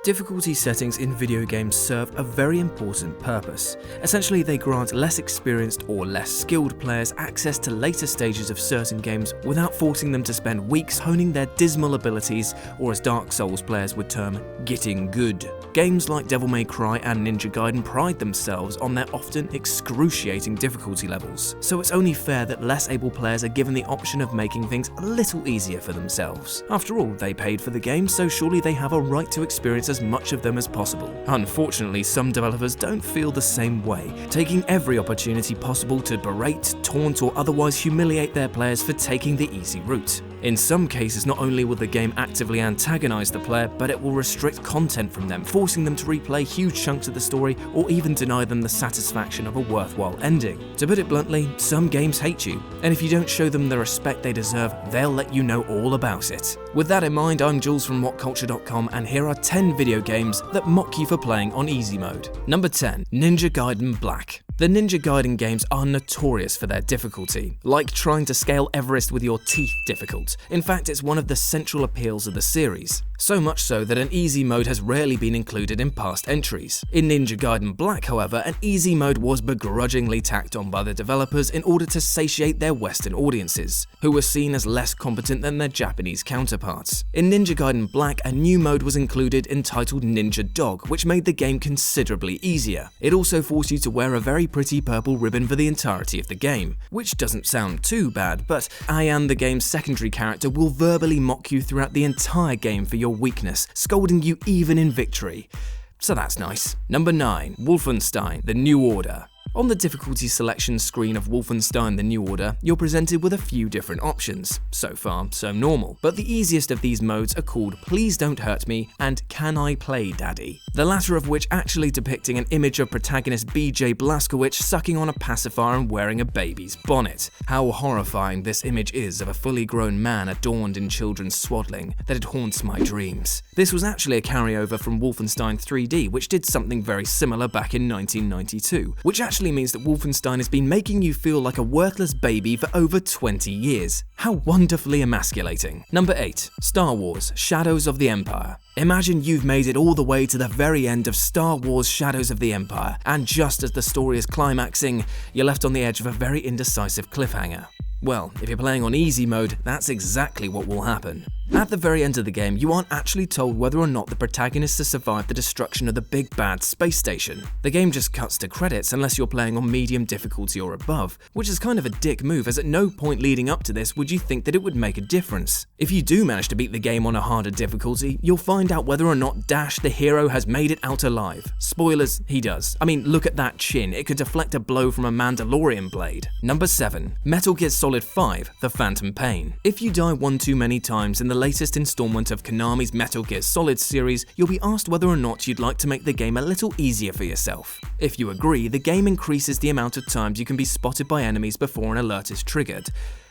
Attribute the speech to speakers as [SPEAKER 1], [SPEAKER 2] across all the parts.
[SPEAKER 1] Difficulty settings in video games serve a very important purpose. Essentially, they grant less experienced or less skilled players access to later stages of certain games without forcing them to spend weeks honing their dismal abilities, or as Dark Souls players would term, getting good. Games like Devil May Cry and Ninja Gaiden pride themselves on their often excruciating difficulty levels, so it's only fair that less able players are given the option of making things a little easier for themselves. After all, they paid for the game, so surely they have a right to experience as much of them as possible. Unfortunately, some developers don't feel the same way, taking every opportunity possible to berate, taunt, or otherwise humiliate their players for taking the easy route. In some cases, not only will the game actively antagonize the player, but it will restrict content from them, forcing them to replay huge chunks of the story or even deny them the satisfaction of a worthwhile ending. To put it bluntly, some games hate you, and if you don't show them the respect they deserve, they'll let you know all about it. With that in mind, I'm Jules from WhatCulture.com, and here are 10 video games that mock you for playing on easy mode. Number 10. Ninja Gaiden Black. The Ninja Gaiden games are notorious for their difficulty, like trying to scale Everest with your teeth difficult. In fact, it's one of the central appeals of the series. So much so that an easy mode has rarely been included in past entries. In Ninja Gaiden Black, however, an easy mode was begrudgingly tacked on by the developers in order to satiate their Western audiences, who were seen as less competent than their Japanese counterparts. In Ninja Gaiden Black, a new mode was included entitled Ninja Dog, which made the game considerably easier. It also forced you to wear a very pretty purple ribbon for the entirety of the game, which doesn't sound too bad, but Ayan, the game's secondary character, will verbally mock you throughout the entire game for your weakness, scolding you even in victory. So that's nice. Number 9. Wolfenstein: The New Order. On the difficulty selection screen of Wolfenstein: The New Order, you're presented with a few different options. So far, so normal. But the easiest of these modes are called Please Don't Hurt Me and Can I Play Daddy? The latter of which actually depicting an image of protagonist BJ Blazkowicz sucking on a pacifier and wearing a baby's bonnet. How horrifying this image is of a fully grown man adorned in children's swaddling that it haunts my dreams. This was actually a carryover from Wolfenstein 3D, which did something very similar back in 1992, which actually means that Wolfenstein has been making you feel like a worthless baby for over 20 years. How wonderfully emasculating. Number 8. Star Wars: Shadows of the Empire. Imagine you've made it all the way to the very end of Star Wars: Shadows of the Empire, and just as the story is climaxing, you're left on the edge of a very indecisive cliffhanger. Well, if you're playing on easy mode, that's exactly what will happen. At the very end of the game, you aren't actually told whether or not the protagonist has survived the destruction of the big bad space station. The game just cuts to credits unless you're playing on medium difficulty or above, which is kind of a dick move, as at no point leading up to this would you think that it would make a difference. If you do manage to beat the game on a harder difficulty, you'll find out whether or not Dash, the hero, has made it out alive. Spoilers, he does. I mean, look at that chin, it could deflect a blow from a Mandalorian blade. Number 7. Metal Gear Solid 5: The Phantom Pain. If you die one too many times in the latest installment of Konami's Metal Gear Solid series, you'll be asked whether or not you'd like to make the game a little easier for yourself. If you agree, the game increases the amount of times you can be spotted by enemies before an alert is triggered.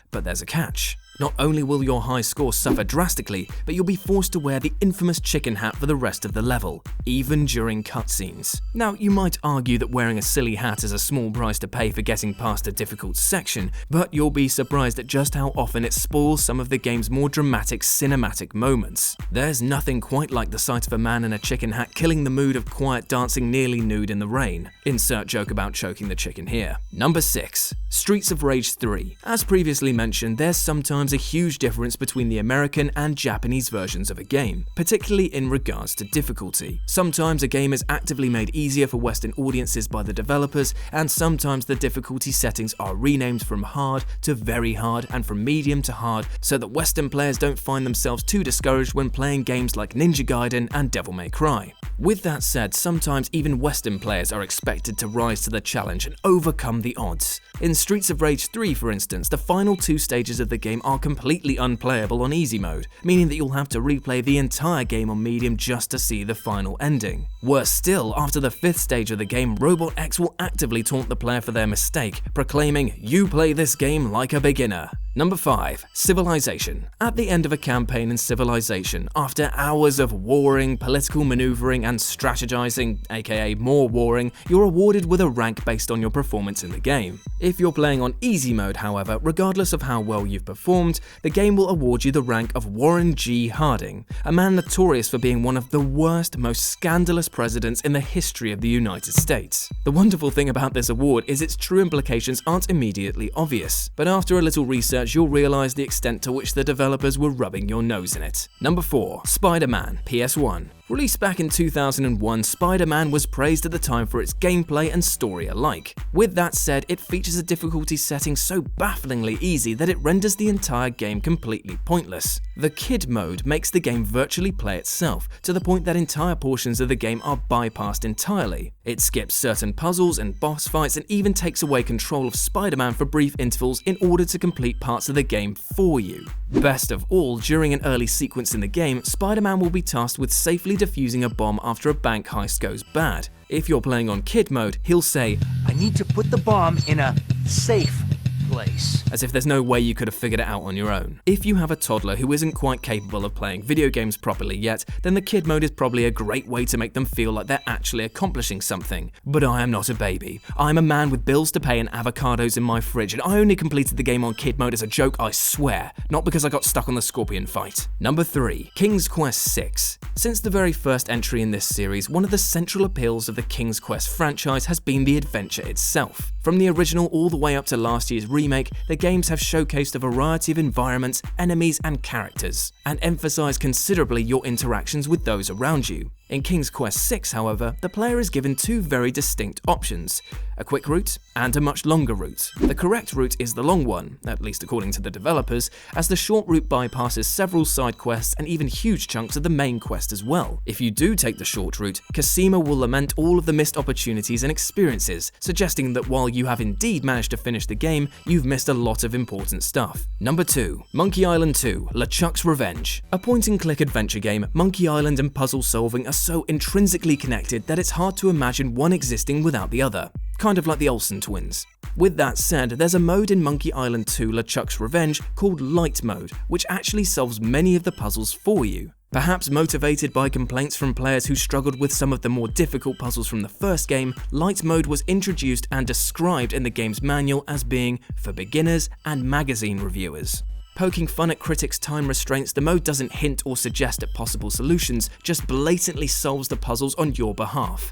[SPEAKER 1] But there's a catch. Not only will your high score suffer drastically, but you'll be forced to wear the infamous chicken hat for the rest of the level, even during cutscenes. Now, you might argue that wearing a silly hat is a small price to pay for getting past a difficult section, but you'll be surprised at just how often it spoils some of the game's more dramatic cinematic moments. There's nothing quite like the sight of a man in a chicken hat killing the mood of quiet dancing nearly nude in the rain. Insert joke about choking the chicken here. Number 6. Streets of Rage 3. As previously mentioned, there's sometimes a huge difference between the American and Japanese versions of a game, particularly in regards to difficulty. Sometimes a game is actively made easier for Western audiences by the developers, and sometimes the difficulty settings are renamed from hard to very hard and from medium to hard so that Western players don't find themselves too discouraged when playing games like Ninja Gaiden and Devil May Cry. With that said, sometimes even Western players are expected to rise to the challenge and overcome the odds. In Streets of Rage 3, for instance, the final 2 stages of the game are completely unplayable on easy mode, meaning that you'll have to replay the entire game on medium just to see the final ending. Worse still, after the 5th stage of the game, Robot X will actively taunt the player for their mistake, proclaiming, "You play this game like a beginner." Number 5. Civilization. At the end of a campaign in Civilization, after hours of warring, political maneuvering, and strategizing, aka more warring, you're awarded with a rank based on your performance in the game. If you're playing on easy mode, however, regardless of how well you've performed, the game will award you the rank of Warren G. Harding, a man notorious for being one of the worst, most scandalous presidents in the history of the United States. The wonderful thing about this award is its true implications aren't immediately obvious, but after a little research you'll realize the extent to which the developers were rubbing your nose in it. Number 4. Spider-Man PS1. Released back in 2001, Spider-Man was praised at the time for its gameplay and story alike. With that said, it features a difficulty setting so bafflingly easy that it renders the entire game completely pointless. The Kid mode makes the game virtually play itself, to the point that entire portions of the game are bypassed entirely. It skips certain puzzles and boss fights and even takes away control of Spider-Man for brief intervals in order to complete parts of the game for you. Best of all, during an early sequence in the game, Spider-Man will be tasked with safely defusing a bomb after a bank heist goes bad. If you're playing on Kid mode, he'll say,
[SPEAKER 2] "I need to put the bomb in a safe place,"
[SPEAKER 1] as if there's no way you could have figured it out on your own. If you have a toddler who isn't quite capable of playing video games properly yet, then the Kid mode is probably a great way to make them feel like they're actually accomplishing something. But I am not a baby. I'm a man with bills to pay and avocados in my fridge, and I only completed the game on Kid mode as a joke, I swear, not because I got stuck on the scorpion fight. Number 3. King's Quest VI. Since the very first entry in this series, one of the central appeals of the King's Quest franchise has been the adventure itself. From the original all the way up to last year's remake, the games have showcased a variety of environments, enemies, and characters, and emphasized considerably your interactions with those around you. In King's Quest VI, however, the player is given two very distinct options: a quick route and a much longer route. The correct route is the long one, at least according to the developers, as the short route bypasses several side quests and even huge chunks of the main quest as well. If you do take the short route, Cosima will lament all of the missed opportunities and experiences, suggesting that while you have indeed managed to finish the game, you've missed a lot of important stuff. Number 2. Monkey Island 2: LeChuck'S Revenge. A point-and-click adventure game, Monkey Island and puzzle solving are so intrinsically connected that it's hard to imagine one existing without the other. Kind of like the Olsen twins. With that said, there's a mode in Monkey Island 2: LeChuck'S Revenge called Light Mode, which actually solves many of the puzzles for you. Perhaps motivated by complaints from players who struggled with some of the more difficult puzzles from the first game, Light Mode was introduced and described in the game's manual as being for beginners and magazine reviewers. Poking fun at critics' time restraints, the mode doesn't hint or suggest at possible solutions, just blatantly solves the puzzles on your behalf.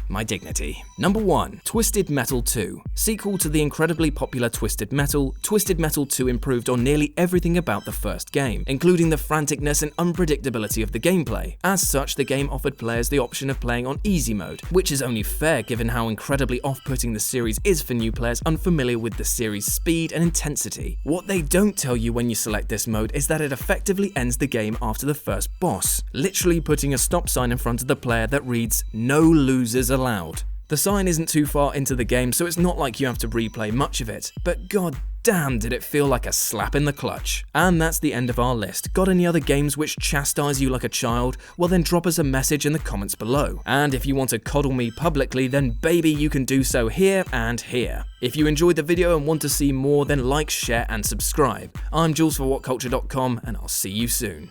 [SPEAKER 1] My dignity. Number 1. Twisted Metal 2. Sequel to the incredibly popular Twisted Metal, Twisted Metal 2 improved on nearly everything about the first game, including the franticness and unpredictability of the gameplay. As such, the game offered players the option of playing on easy mode, which is only fair given how incredibly off-putting the series is for new players unfamiliar with the series' speed and intensity. What they don't tell you when you select this mode is that it effectively ends the game after the first boss, literally putting a stop sign in front of the player that reads, "No losers allowed." The sign isn't too far into the game, so it's not like you have to replay much of it, but god damn did it feel like a slap in the clutch. And that's the end of our list. Got any other games which chastise you like a child? Well then drop us a message in the comments below. And if you want to coddle me publicly, then baby you can do so here and here. If you enjoyed the video and want to see more, then like, share and subscribe. I'm Jules for WhatCulture.com and I'll see you soon.